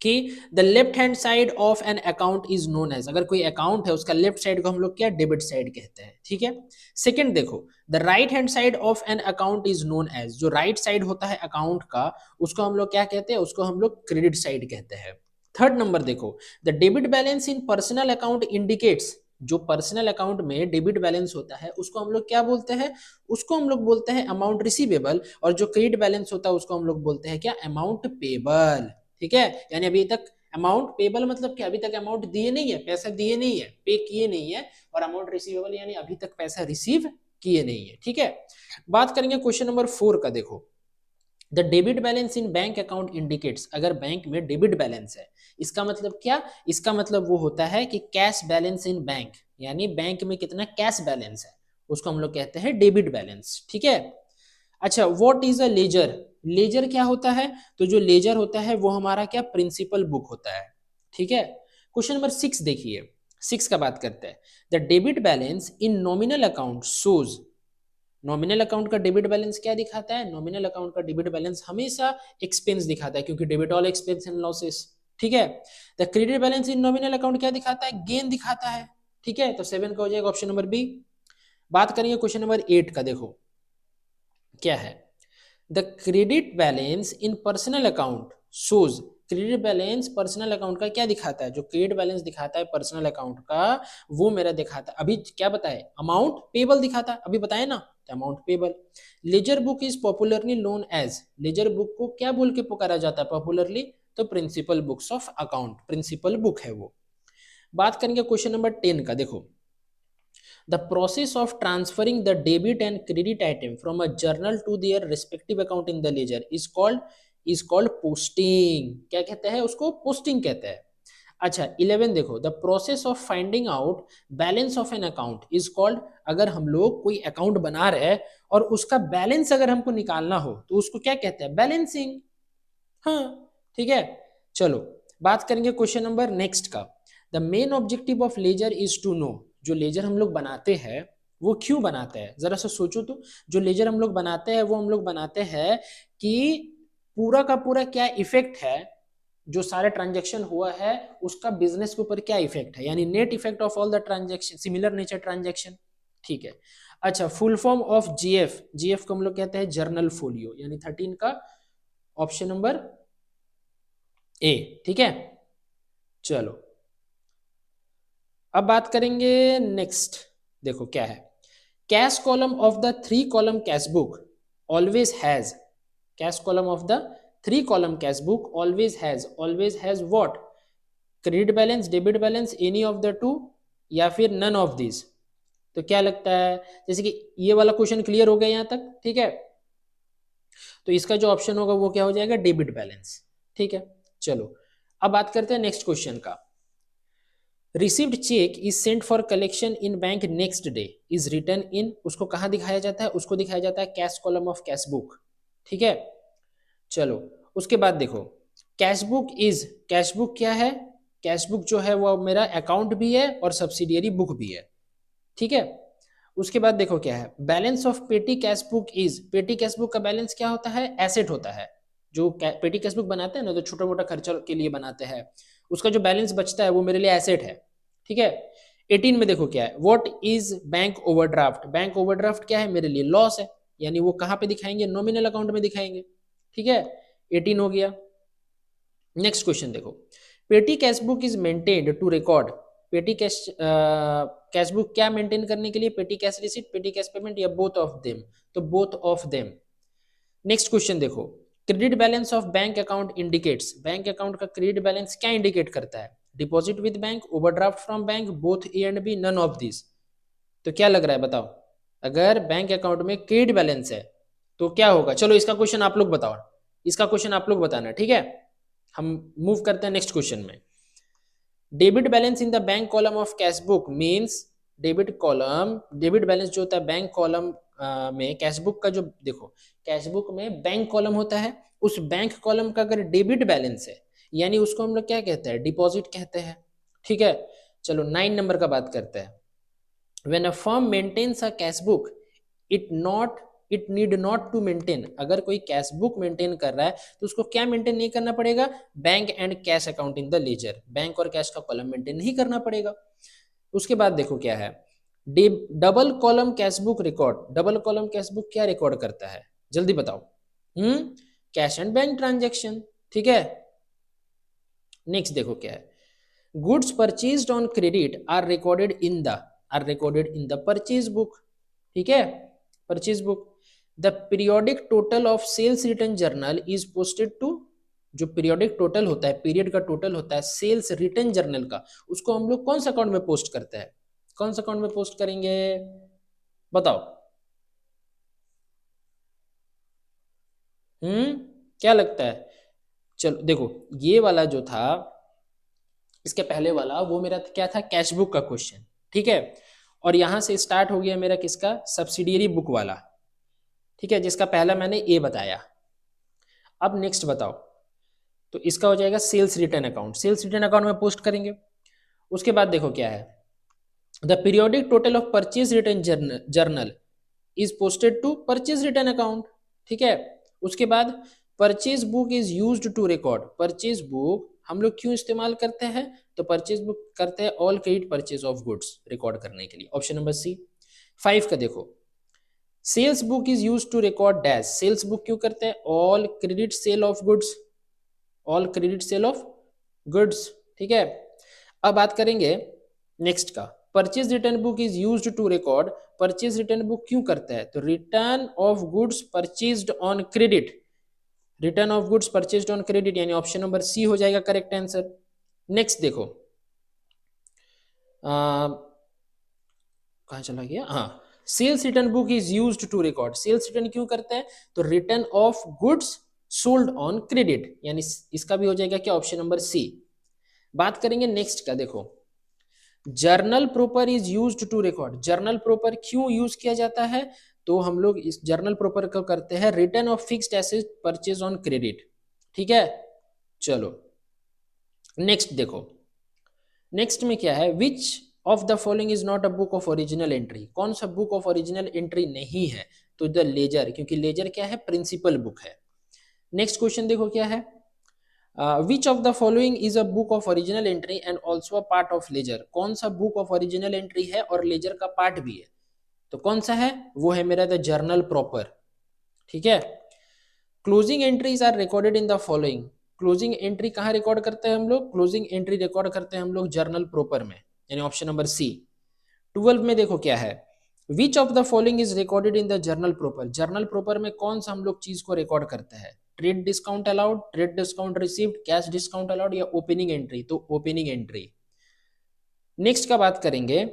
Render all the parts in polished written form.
कि the left hand side of an account is known as, अगर कोई account है उसका लेफ्ट साइड को हम लोग क्या डेबिट साइड कहते हैं, ठीक है। सेकंड देखो, the right hand side of an account is known as, जो राइट साइड होता है अकाउंट का उसको हम लोग क्या कहते हैं, उसको हम लोग क्रेडिट साइड कहते हैं। थर्ड नंबर देखो, the debit balance in personal account indicates, जो पर्सनल अकाउंट में डेबिट बैलेंस होता है उसको हम लोग क्या बोलते हैं, उसको हम लोग बोलते हैं अमाउंट रिसीवेबल, और जो क्रेडिट बैलेंस होता है उसको हम लोग बोलते हैं क्या, अमाउंट पेबल, ठीक है। यानी अभी तक अमाउंट पेबल मतलब क्या, अभी तक अमाउंट दिए नहीं है, पैसा दिए नहीं है, पे किए नहीं है, और अमाउंट रिसीवेबल यानी अभी तक पैसा रिसीव किए नहीं है, ठीक है। बात करेंगे क्वेश्चन नंबर 4 का, देखो the debit balance in bank account indicates, अगर बैंक में डेबिट बैलेंस है इसका मतलब क्या, इसका मतलब वो होता है कि कैश बैलेंस इन बैंक, यानी बैंक में कितना कैश बैलेंस है उसको हम लोग कहते हैं डेबिट बैलेंस, ठीक है। अच्छा, what is a ledger, ledger क्या होता है, तो जो लेजर होता है वो हमारा क्या, प्रिंसिपल बुक होता है, ठीक है। क्वेश्चन नंबर 6 देखिए, 6 का बात करते हैं, the debit balance in nominal account shows, nominal account का डेबिट बैलेंस क्या दिखाता है, नॉमिनल अकाउंट का डेबिट बैलेंस हमेशा एक्सपेंस दिखाता है, क्योंकि debit all expense and losses, ठीक है। The credit balance in nominal account क्या दिखाता है, गेन दिखाता है, ठीक है। तो 7 का हो जाएगा ऑप्शन नंबर बी। बात करेंगे क्वेश्चन नंबर 8 का, देखो क्या है, the credit balance in personal account shows, credit balance personal account का क्या दिखाता है, जो क्रेडिट बैलेंस दिखाता है पर्सनल अकाउंट का वो मेरा दिखाता है, अभी क्या बताए, अमाउंट पेबल दिखाता है, अभी बताए ना, amount payable. Ledger book is popularly known as, ledger book को क्या बोल के पुकारा जाता है पॉपुलरली, तो principal books of account, principal book है वो। बात करेंगे क्वेश्चन नंबर 10 का, देखो the process of transferring the debit and credit item from a journal to their respective account in the ledger is called posting, क्या कहते हैं उसको, पोस्टिंग कहते हैं। अच्छा 11 देखो, the process of finding out balance of an account is called, अगर हम लोग कोई अकाउंट बना रहे हैं और उसका बैलेंस अगर हमको निकालना हो तो उसको क्या कहते हैं, बैलेंसिंग, हाँ ठीक है। चलो बात करेंगे क्वेश्चन नंबर नेक्स्ट का, the main objective of ledger is to know, जो लेजर हम लोग बनाते हैं वो क्यों बनाते हैं, जरा सा सोचो तो, जो लेजर हम लोग बनाते हैं वो हम लोग बनाते हैं कि पूरा का पूरा क्या इफेक्ट है, जो सारे ट्रांजेक्शन हुआ है उसका बिजनेस के ऊपर क्या इफेक्ट है, यानी net effect of all the transaction, similar nature transaction, ठीक है। अच्छा full form of GF, GF को हम लोग कहते हैं जर्नल फोलियो, यानी 13 का ऑप्शन नंबर ए, ठीक है। चलो अब बात करेंगे नेक्स्ट, देखो क्या है, cash column of the 3 column cash book always has, cash column of the 3 column cash book always has what, credit balance, debit balance, any of the two, या फिर नन ऑफ दिस। तो क्या लगता है, जैसे कि ये वाला क्वेश्चन क्लियर हो गया यहां तक, ठीक है। तो इसका जो ऑप्शन होगा वो क्या हो जाएगा, डेबिट बैलेंस, ठीक है। चलो अब बात करते हैं नेक्स्ट क्वेश्चन का, received cheque is sent for collection in bank next day is return in, उसको कहाँ दिखाया जाता है, उसको दिखाया जाता है cash column of cash book, ठीक है। चलो उसके बाद देखो, cash book is, cash book क्या है, कैश बुक जो है वो मेरा अकाउंट भी है और सब्सिडियरी बुक भी है, ठीक है। उसके बाद देखो क्या है, बैलेंस ऑफ पेटी कैश बुक इज, पेटी कैश बुक का बैलेंस क्या होता है, एसेट होता है, जो पेटी कैश बुक बनाते हैं ना तो छोटा मोटा खर्चा के लिए बनाते हैं, उसका जो बैलेंस बचता है वो मेरे लिए एसेट है, ठीक है। 18 में देखो क्या है, what is bank overdraft, bank overdraft क्या है, मेरे लिए लॉस है, यानी वो कहां पे दिखाएंगे, नॉमिनल अकाउंट में दिखाएंगे, ठीक है। 18 हो गया। नेक्स्ट क्वेश्चन देखो, petty cash book is maintained to record, petty cash cash book क्या मेंटेन करने के लिए, petty cash receipt, petty cash payment, या बोथ ऑफ देम, तो both of them. Next question देखो, credit balance of bank account indicates, bank account का credit balance क्या indicate करता है, deposit with bank, overdraft from bank, both A and B, none of this. तो क्या लग रहा है बताओ, अगर बैंक अकाउंट में क्रेडिट बैलेंस है तो क्या होगा, चलो इसका क्वेश्चन आप लोग बताओ, इसका क्वेश्चन आप लोग बताना, ठीक है। हम मूव करते हैं नेक्स्ट क्वेश्चन में, debit balance in the bank column of cash book means, debit column, debit balance जो होता है बैंक कॉलम में कैश बुक का, जो देखो कैश बुक में बैंक कॉलम होता है, उस बैंक कॉलम का अगर डेबिट बैलेंस है यानी उसको हम लोग क्या कहते हैं, डिपॉजिट कहते हैं, ठीक है। चलो 9 नंबर का बात करते हैं, when a firm maintains a cash book it need not to maintain, अगर कोई कैश बुक मेंटेन कर रहा है तो उसको क्या मेंटेन नहीं करना पड़ेगा, bank and cash account in the ledger, bank और कैश का कॉलम मेंटेन नहीं करना पड़ेगा। उसके बाद देखो क्या है, double column cash book record, double column cash book क्या रिकॉर्ड करता है, जल्दी बताओ। कैश एंड बैंक ट्रांजेक्शन, ठीक है। नेक्स्ट देखो क्या है, goods purchased on credit are recorded in the purchase book, ठीक है, purchase book. The periodic total of sales return journal is posted to, जो पीरियोडिक टोटल होता है, पीरियड का टोटल होता है सेल्स रिटर्न जर्नल का, उसको हम लोग कौन सा अकाउंट में पोस्ट करते हैं, कौन सा अकाउंट में पोस्ट करेंगे, बताओ। क्या लगता है, चलो देखो, ये वाला जो था, इसके पहले वाला वो मेरा क्या था, कैश बुक का क्वेश्चन, ठीक है। और यहां से स्टार्ट हो गया मेरा किसका, सब्सिडियरी बुक वाला, ठीक है, जिसका पहला मैंने ए बताया। अब नेक्स्ट बताओ, तो इसका हो जाएगा sales return account, sales return account में पोस्ट करेंगे। उसके बाद देखो क्या है, the periodic total of purchase return journal is posted to purchase return account, ठीक है। उसके बाद purchase book is used to record, purchase book हम लोग क्यों इस्तेमाल करते हैं, तो परचेज बुक करते हैं all credit purchase of goods record करने के लिए, ऑप्शन नंबर सी। 5 का देखो, sales book is use to record dash, sales book क्यों करते हैं, all credit sale of goods, all credit sale of goods, ठीक है। अब बात करेंगे नेक्स्ट का, purchase return book is used to record, purchase return book क्यों करता है, तो return of goods purchased on credit, return of goods purchased on credit, यानी ऑप्शन नंबर सी हो जाएगा करेक्ट आंसर। नेक्स्ट देखो, कहाँ चला गया, हाँ, sales return book is used to record, sales return क्यों करते हैं, तो return of goods sold on credit, यानी इसका भी हो जाएगा क्या, ऑप्शन नंबर सी। बात करेंगे नेक्स्ट का, देखो journal proper is used to record, journal proper क्यों यूज किया जाता है, तो हम लोग इस जर्नल प्रॉपर को करते हैं return of fixed asset purchase on credit, ठीक है। चलो नेक्स्ट देखो, नेक्स्ट में क्या है, which of the following is not a book of original entry, कौन सा बुक ऑफ ओरिजिनल एंट्री नहीं है, तो द लेजर, क्योंकि लेजर क्या है, प्रिंसिपल बुक है। नेक्स्ट क्वेश्चन देखो क्या है, which of the following is a book of original entry and also a part of ledger, कौन सा बुक ऑफ ओरिजिनल एंट्री है और लेजर का पार्ट भी है, तो कौन सा है, वो है मेरा द जर्नल प्रॉपर, ठीक है। Closing entries are recorded in the following, closing entry कहाँ रिकॉर्ड करते हैं हम लोग, क्लोजिंग एंट्री रिकॉर्ड करते हैं हम लोग जर्नल प्रॉपर में, यानी ऑप्शन नंबर सी। 12 में देखो क्या है, which of the following is recorded in the journal proper, journal proper में कौन सा हम लोग चीज को रिकॉर्ड करते हैं, trade discount allowed, trade discount received, cash discount allowed, या ओपनिंग एंट्री, तो ओपनिंग एंट्री। नेक्स्ट का बात करेंगे,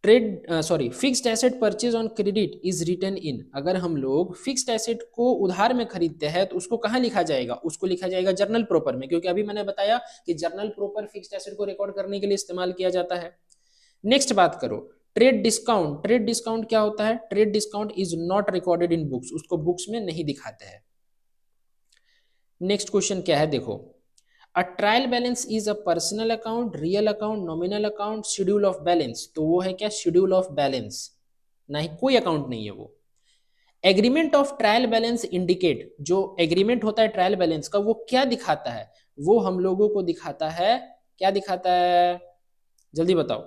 fixed asset purchase on credit is written in, अगर हम लोग फिक्स्ड एसेट को उधार में खरीदते हैं तो उसको कहाँ लिखा जाएगा, उसको लिखा जाएगा जर्नल प्रॉपर में, क्योंकि अभी मैंने बताया कि जर्नल प्रॉपर फिक्स्ड एसेट को रिकॉर्ड करने के लिए इस्तेमाल किया जाता है। नेक्स्ट बात करो, ट्रेड डिस्काउंट, ट्रेड डिस्काउंट क्या होता है, trade discount is not recorded in books, उसको बुक्स में नहीं दिखाते हैं। नेक्स्ट क्वेश्चन क्या है, देखो a trial balance is a personal account, real account, nominal account, schedule of balance, तो वो है क्या, शेड्यूल ऑफ बैलेंस, ना ही कोई अकाउंट नहीं है वो। Agreement of trial balance indicate, जो एग्रीमेंट होता है ट्रायल बैलेंस का वो क्या दिखाता है, वो हम लोगों को दिखाता है, क्या दिखाता है, जल्दी बताओ।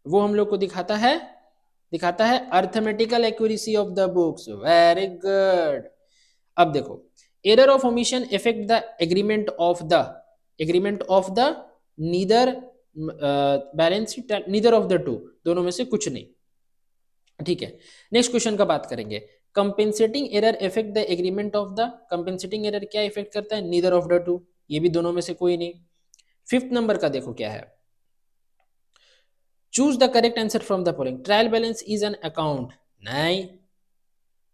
वो हम लोग को दिखाता है arithmetical accuracy of the books, very good. अब देखो, error of omission effect the agreement of the neither balance sheet, neither of the two, दोनों में से कुछ नहीं, ठीक है। नेक्स्ट क्वेश्चन का बात करेंगे, compensating error effect the agreement of the, compensating error क्या इफेक्ट करता है, नीदर ऑफ द टू, ये भी दोनों में से कोई नहीं। 5th नंबर का देखो क्या है, choose the correct answer from the following, trial balance is an account, नहीं।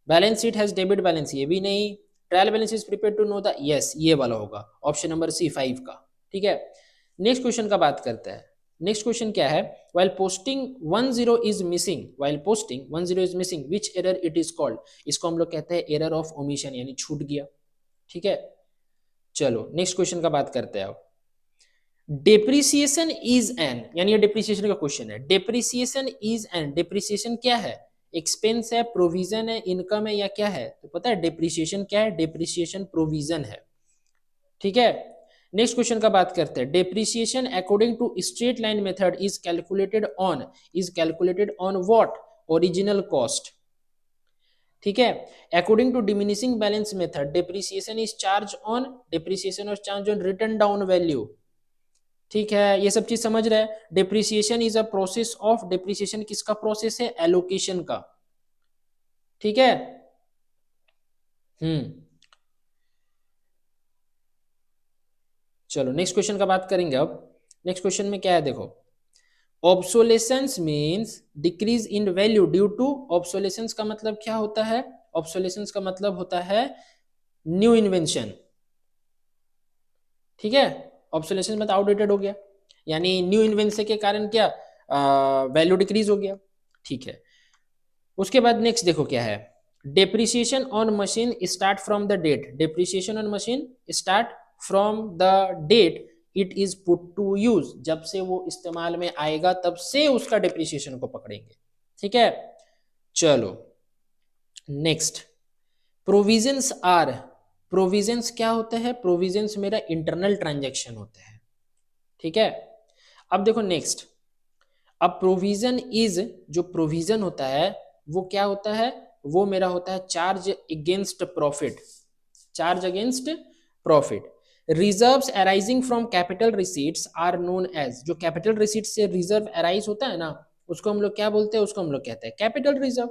Balance sheet has debit balance, ये भी नहीं। Trial balance is prepare to know the, yes ये वाला होगा, ऑप्शन नंबर सी 5 का, ठीक है। नेक्स्ट क्वेश्चन का बात करते हैं, नेक्स्ट क्वेश्चन क्या है, while posting 10 is missing, while posting 10 is missing which error it is called, इसको हम लोग कहते हैं एरर ऑफ ओमिशन, यानी छूट गया, ठीक है। चलो नेक्स्ट क्वेश्चन का बात करते हैं, डेप्रिसिएशन इज एन, यानी ये डेप्रिसिएशन का क्वेश्चन है। डेप्रिसिएशन इज एन, डेप्रिसिएशन क्या है? एक्सपेंस है, प्रोविजन है, इनकम है, या क्या है? तो पता है डेप्रिसिएशन क्या है? डेप्रिसिएशन प्रोविजन है। ठीक है, नेक्स्ट क्वेश्चन का बात करते हैं। Depreciation according to straight line method is calculated on what? Original cost. ठीक है, according to diminishing balance method depreciation is charge on written down value. ठीक है, ये सब चीज समझ रहे हैं। Depreciation is a process of, depreciation किसका प्रोसेस है? एलोकेशन का। ठीक है, चलो नेक्स्ट क्वेश्चन का बात करेंगे। अब नेक्स्ट क्वेश्चन में क्या है देखो, obsolescence means decrease in value due to, obsolescence का मतलब क्या होता है? ऑब्सोलेसेंस का मतलब होता है न्यू इन्वेंशन। ठीक है, ऑब्सोलेसेंस मतलब आउटडेटेड हो गया, यानी न्यू इन्वेंशन के कारण क्या वैल्यू डिक्रीज हो गया। ठीक है, उसके बाद नेक्स्ट देखो क्या है, depreciation on machine start from the date, depreciation on machine start from the date it is put to use, जब से वो इस्तेमाल में आएगा तब से उसका डेप्रिसिएशन को पकड़ेंगे। ठीक है, चलो नेक्स्ट, प्रोविजंस आर, प्रोविजंस क्या होता है? प्रोविजंस मेरा इंटरनल ट्रांजैक्शन होता है। ठीक है, अब देखो नेक्स्ट, अब प्रोविजन इज, जो प्रोविजन होता है वो क्या होता है? वो मेरा होता है charge against profit, charge against profit. Reserves arising from capital receipts are known as, जो कैपिटल रिसीट से रिजर्व अराइज होता है ना, उसको हम लोग क्या बोलते हैं? उसको हम लोग कहते हैं कैपिटल रिजर्व।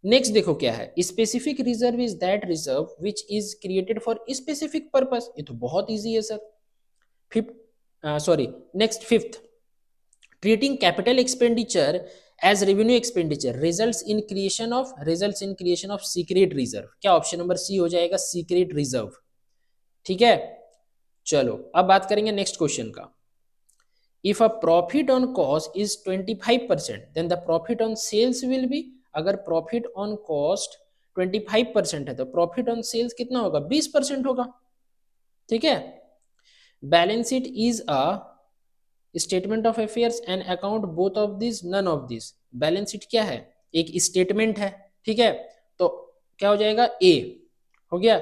नेक्स्ट देखो क्या है, specific reserve is that reserve which is created for specific purpose. ये तो बहुत इजी है sir. Next fifth, treating capital expenditure as revenue expenditure results in creation of secret reserve. क्या ऑप्शन नंबर सी हो जाएगा? Secret reserve. ठीक है, चलो अब बात करेंगे नेक्स्ट क्वेश्चन का। If a profit on cost is 25% then the profit on sales will be, अगर प्रॉफिट ऑन कॉस्ट 25% है तो प्रॉफिट ऑन सेल्स कितना होगा? 20% होगा। ठीक है, balance sheet is a statement of affairs and account both of this none of this. Balance sheet क्या है? एक स्टेटमेंट है। ठीक है, तो क्या हो जाएगा? ए हो गया।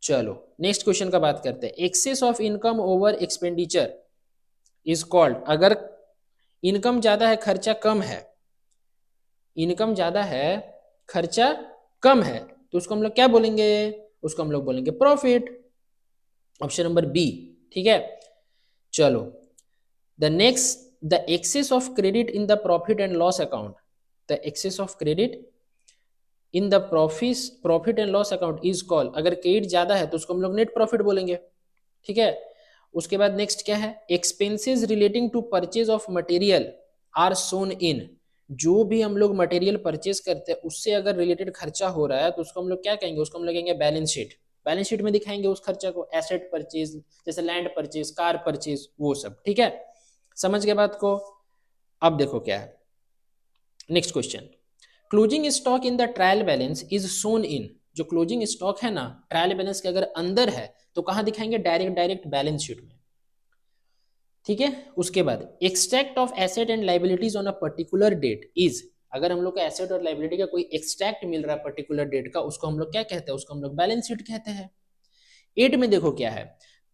चलो नेक्स्ट क्वेश्चन का बात करते हैं। Excess of income over expenditure is called, अगर इनकम ज्यादा है खर्चा कम है, इनकम ज्यादा है खर्चा कम है, तो उसको हम लोग क्या बोलेंगे? उसको हम लोग बोलेंगे प्रॉफिट। Option number B. ठीक है, चलो the next, the excess of credit in the profit and loss account, the excess of credit in the profit and loss account is called, अगर क्रेडिट ज्यादा है तो उसको हम लोग नेट प्रॉफिट बोलेंगे। ठीक है, उसके बाद नेक्स्ट क्या है? Expenses relating to purchase of material are shown in, जो भी हम लोग मटेरियल परचेज करते हैं उससे अगर रिलेटेड खर्चा हो रहा है तो उसको हम लोग क्या कहेंगे? उसको हम लोग कहेंगे बैलेंस शीट। बैलेंस शीट में दिखाएंगे उस खर्चा को, एसेट परचेज जैसे लैंड परचेज, कार परचेज, वो सब। ठीक है, समझ गए बात को? अब देखो क्या है next question, closing stock in the trial balance is shown in, जो क्लोजिंग स्टॉक है ना ट्रायल बैलेंस के अगर अंदर है तो कहां दिखाएंगे? डायरेक्ट बैलेंस शीट में। ठीक है, उसके बाद extract of asset and liabilities on a particular date is, अगर हम लोग को एसेट और लाइबिलिटी का कोई एक्सट्रैक्ट मिल रहा है पर्टिकुलर डेट का, उसको हम लोग क्या कहते हैं? उसको हम लोग बैलेंस शीट कहते हैं। 8 में देखो क्या है,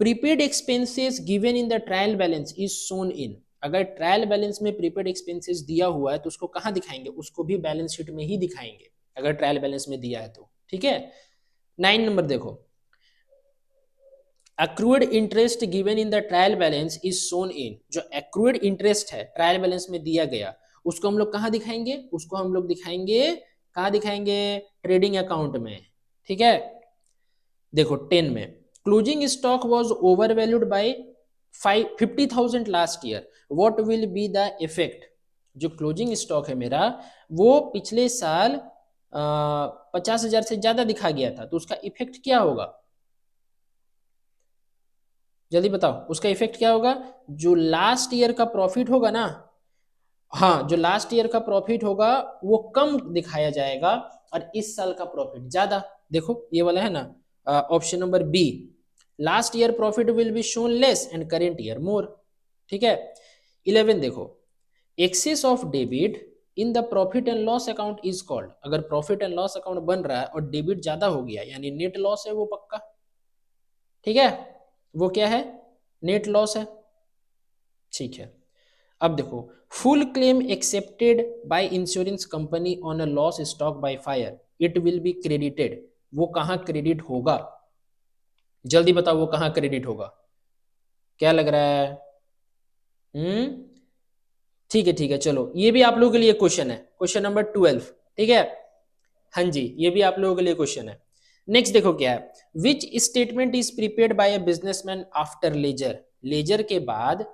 prepaid expenses given in the trial balance is shown in, अगर ट्रायल बैलेंस में प्रीपेड एक्सपेंसेस दिया हुआ है तो उसको कहां दिखाएंगे? उसको भी बैलेंस शीट में ही दिखाएंगे अगर ट्रायल बैलेंस में दिया है तो। ठीक है, 9 नंबर देखो, accrued interest given in the trial balance is shown in, जो accrued interest है ट्रायल बैलेंस में दिया गया उसको हम लोग कहां दिखाएंगे? उसको हम लोग दिखाएंगे, कहां दिखाएंगे? ट्रेडिंग अकाउंट में। ठीक है, देखो 10 में, closing stock was overvalued by 50,000 last year, what will be the effect, जो क्लोजिंग स्टॉक है मेरा वो पिछले साल 50,000 से ज्यादा दिखा गया था, तो उसका इफेक्ट क्या होगा? जल्दी बताओ, उसका इफेक्ट क्या होगा? जो लास्ट ईयर का प्रॉफिट होगा ना, हाँ, जो लास्ट ईयर का प्रॉफिट होगा वो कम दिखाया जाएगा और इस साल का प्रॉफिट ज्यादा। देखो ये वाला है ना option number B, last year profit will be shown less and current year more. ठीक है। 11 देखो, excess of debit in the profit and loss account is called, अगर प्रॉफिट एंड लॉस अकाउंट बन रहा है और डेबिट ज्यादा हो गया यानी नेट लॉस है वो पक्का। ठीक है, वो क्या है, नेट लॉस है। ठीक है, अब देखो, full claim accepted by insurance company on a loss stock by fire it will be credited, वो कहां क्रेडिट होगा, जल्दी बताओ वो कहां क्रेडिट होगा, क्या लग रहा है? ठीक है ठीक है, चलो ये भी आप लोगों के लिए क्वेश्चन है, क्वेश्चन नंबर 12। ठीक है, हाँ जी, ये भी आप लोगों के लिए क्वेश्चन है। नेक्स्ट देखो क्या है, which statement is prepared by a businessman after ledger, ledger के बाद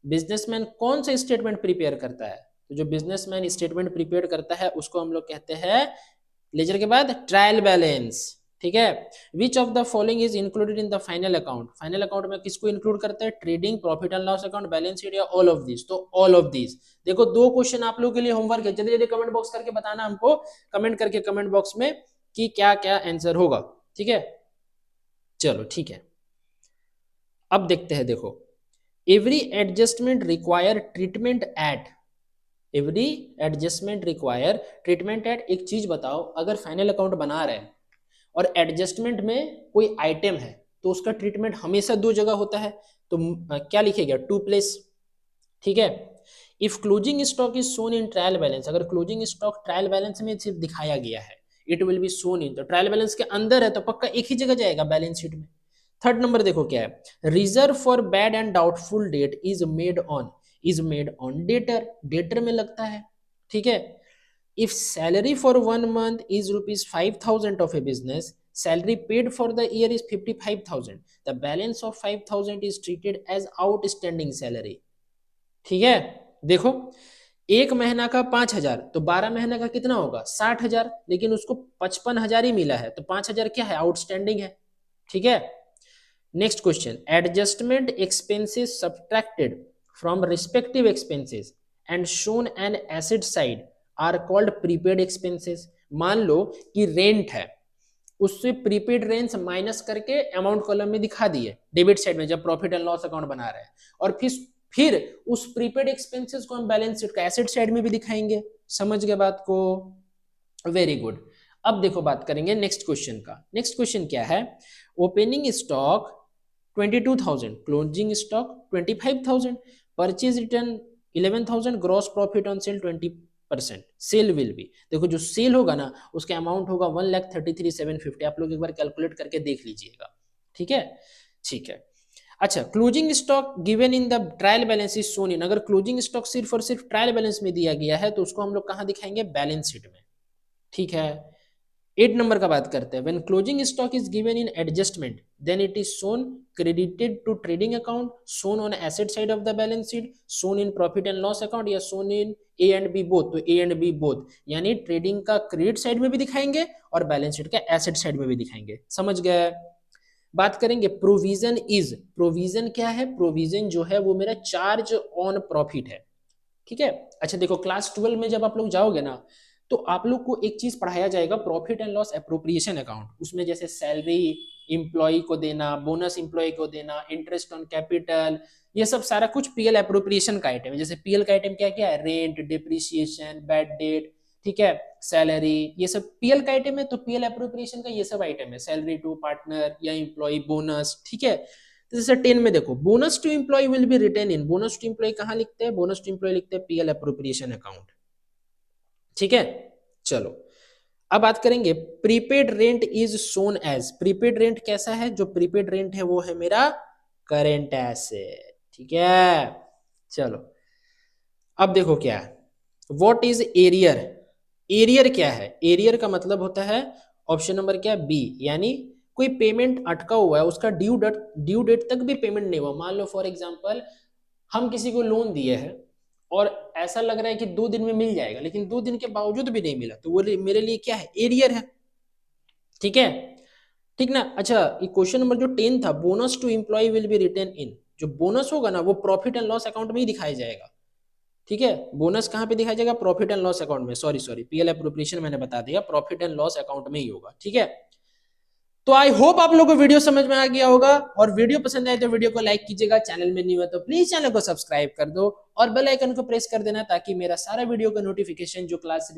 बिजनेसमैन कौन सा स्टेटमेंट प्रिपेयर करता है, तो जो बिजनेसमैन स्टेटमेंट प्रिपेयर करता है उसको हम लोग कहते हैं लेजर के बाद ट्रायल बैलेंस। ठीक है, which of the following is included in the final account, final account में किसको इंक्लूड करता है, trading, profit and loss account, balance sheet या ऑल ऑफ दिस, तो ऑल ऑफ दिस। देखो दो क्वेश्चन आप लोगों के लिए होमवर्क है, जल्दी जल्दी कमेंट बॉक्स करके बताना हमको, कमेंट करके कमेंट बॉक्स में कि क्या क्या आंसर होगा। ठीक है, चलो ठीक है, अब देखते हैं। देखो, every adjustment require treatment at, every adjustment require treatment at, एक चीज बताओ, अगर फाइनल अकाउंट बना रहे हैं और एडजस्टमेंट में कोई आइटम है तो उसका ट्रीटमेंट हमेशा दो जगह होता है, तो क्या लिखेगा, टू प्लेस। ठीक है, if closing stock is shown in trial balance, अगर क्लोजिंग स्टॉक ट्रायल बैलेंस में सिर्फ दिखाया गया है, it will be shown in, तो ट्रायल बैलेंस के अंदर है तो पक्का एक ही जगह जाएगा, बैलेंस शीट में। थर्ड नंबर देखो क्या है, reserve for bad and doubtful debt is made on, is made on debtor, debtor में लगता है। ठीक है, if salary for 1 month is rupees 5,000 of a business, salary paid for the year is 55,000, the balance of 5,000 is treated as outstanding salary। ठीक है, देखो एक महीना का 5,000 तो 12 महीने का कितना होगा 60,000, लेकिन उसको 55,000 ही मिला है तो 5,000 क्या है, आउटस्टैंडिंग है। ठीक है, next question, adjustment expenses subtracted from respective expenses and shown an asset side are called prepaid expenses. मान लो कि रेंट है, उससे प्रीपेड रेंट माइनस करके अमाउंट कॉलम में दिखा दिए डेबिट साइड में जब प्रॉफिट एंड लॉस अकाउंट बना रहे हैं, और फिर उस प्रीपेड एक्सपेंसेस को हम बैलेंस शीट का एसेट साइड में भी दिखाएंगे। समझ गए बात को, वेरी गुड। अब देखो बात करेंगे नेक्स्ट क्वेश्चन का। नेक्स्ट क्वेश्चन क्या है, opening stock 22,000, closing stock 25,000, purchase return 11,000, gross profit on sale 20%, sale will be, देखो जो सेल होगा ना उसका अमाउंट होगा 1,33,750, आप लोग एक बार कैलकुलेट करके देख लीजिएगा। ठीक है, ठीक है। अच्छा, closing stock given in the trial balance is shown in, अगर क्लोजिंग स्टॉक सिर्फ और सिर्फ ट्रायल बैलेंस में दिया गया है तो उसको हम लोग कहां दिखाएंगे, बैलेंस शीट में। ठीक है, 8 नंबर का बात करते हैं, when closing stock is given in adjustment then it is shown credited to trading account, shown on asset side of the balance sheet, shown in profit and loss account, या shown in A and B both, तो A and B both, यानी trading का credit side में भी दिखाएंगे और balance sheet का asset side में भी दिखाएंगे। समझ गए। बात करेंगे प्रोविजन इज, प्रोविजन क्या है, प्रोविजन जो है वो मेरा चार्ज ऑन प्रॉफिट है। ठीक है, अच्छा देखो क्लास 12 में जब आप लोग जाओगे ना तो आप लोग को एक चीज पढ़ाया जाएगा, profit and loss appropriation account, उसमें जैसे सैलरी इंप्लॉय को देना, बोनस इंप्लॉय को देना, इंटरेस्ट ऑन कैपिटल, ये सब सारा कुछ पीएल एप्रोप्रिएशन का आइटम है। जैसे पीएल का आइटम क्या क्या है, रेंट, डिप्रिसिएशन, बैड डेट, ठीक है, सैलरी, ये सब पीएल का आइटम है, तो पीएल एप्रोप्रिएशन का ये सब आइटम है, सैलरी टू पार्टनर या इंप्लॉय, बोनस। ठीक है, तो जैसे 10 में देखो, bonus to employee will be written in, bonus to employee कहां लिखते हैं, बोनस टू इंप्लॉय लिखते हैं पीएल एप्रोप्रिएशन अकाउंट। ठीक है, चलो अब बात करेंगे prepaid rent is shown as, prepaid rent कैसा है, जो प्रीपेड रेंट है वो है मेरा करेंट एसेट। ठीक है, चलो अब देखो क्या है, व्हाट इज एरियर, एरियर क्या है, एरियर का मतलब होता है ऑप्शन नंबर क्या, बी, यानी कोई पेमेंट अटका हुआ है, उसका ड्यू डेट तक भी पेमेंट नहीं हुआ। मान लो फॉर एग्जांपल हम किसी को लोन दिए हैं और ऐसा लग रहा है कि 2 दिन में मिल जाएगा, लेकिन 2 दिन के बावजूद भी नहीं मिला, तो वो मेरे लिए क्या है, एरियर है। ठीक है, ठीक ना। अच्छा, ये क्वेश्चन नंबर जो 10 था, bonus to employee will be written in, जो बोनस होगा ना वो प्रॉफिट एंड लॉस अकाउंट में ही दिखाया जाएगा। ठीक है, बोनस कहां पे दिखाया जाएगा, प्रॉफिट एंड लॉस अकाउंट में, सॉरी पीएल एप्रोप्रिएशन मैंने बता दिया, प्रॉफिट एंड लॉस अकाउंट में ही होगा। ठीक है, तो आई होप आप लोगों को वीडियो समझ में आ गया होगा, और वीडियो पसंद आए तो वीडियो को लाइक कीजिएगा, चैनल में नहीं हो तो प्लीज चैनल को सब्सक्राइब कर दो और बेल आइकन को प्रेस कर देना, ताकि मेरा सारा वीडियो का नोटिफिकेशन जो क्लास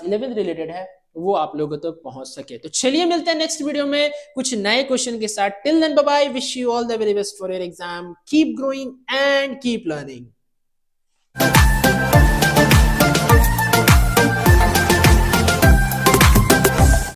11 रिलेटेड है वो आप लोगों तक पहुंच सके। तो चलिए मिलते हैं नेक्स्ट वीडियो में कुछ नए क्वेश्चन के साथ। Till then bye bye, wish you all the very best for your exam, keep growing and keep learning.